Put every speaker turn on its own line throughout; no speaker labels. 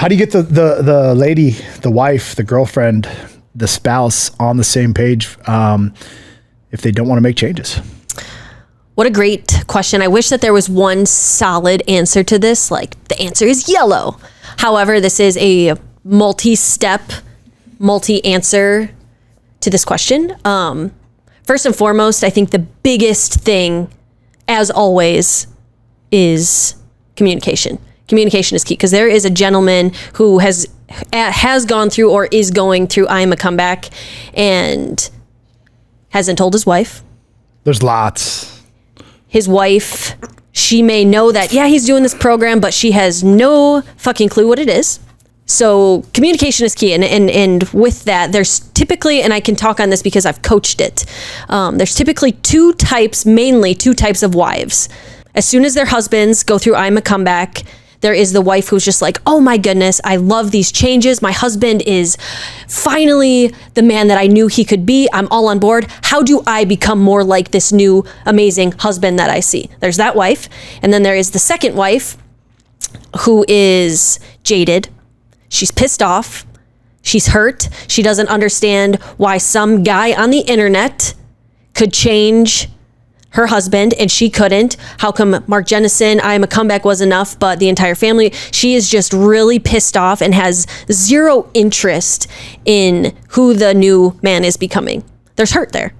How do you get the lady, the wife, the girlfriend, the spouse on the same page if they don't want to make changes?
What a great question. I wish that there was one solid answer to this. Like, the answer is yellow. However, this is a multi-step, multi-answer to this question. First and foremost, I think the biggest thing, as always, is communication. Communication is key, because there is a gentleman who has gone through or is going through I Am a Comeback and hasn't told his wife.
There's lots.
His wife, she may know that, yeah, he's doing this program, but she has no fucking clue what it is. So communication is key. And with that, there's typically, and I can talk on this because I've coached it, there's typically mainly two types of wives. As soon as their husbands go through I Am a Comeback, there is the wife who's just like, oh my goodness, I love these changes. My husband is finally the man that I knew he could be. I'm all on board. How do I become more like this new amazing husband that I see? There's that wife. And then there is the second wife who is jaded. She's pissed off. She's hurt. She doesn't understand why some guy on the internet could change her husband and she couldn't. How come Mark Jennison, I Am a Comeback was enough, but the entire family? She is just really pissed off and has zero interest in who the new man is becoming. There's hurt there.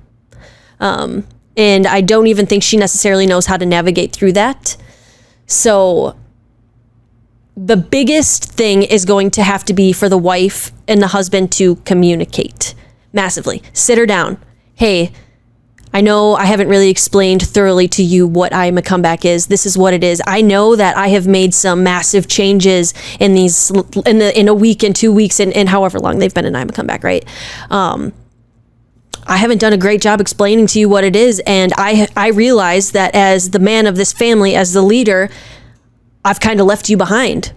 And I don't even think she necessarily knows how to navigate through that. So the biggest thing is going to have to be for the wife and the husband to communicate massively. Sit her down. Hey, I know I haven't really explained thoroughly to you what I Am a Comeback is. This is what it is. I know that I have made some massive changes in a week and 2 weeks and however long they've been in I Am a Comeback, right? I haven't done a great job explaining to you what it is, and I realize that as the man of this family, as the leader, I've kind of left you behind.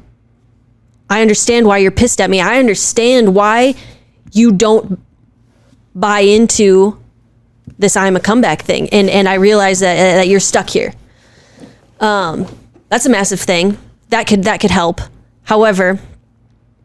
I understand why you're pissed at me. I understand why you don't buy into this I Am a Comeback thing. And I realize that you're stuck here. That's a massive thing. That could help. However,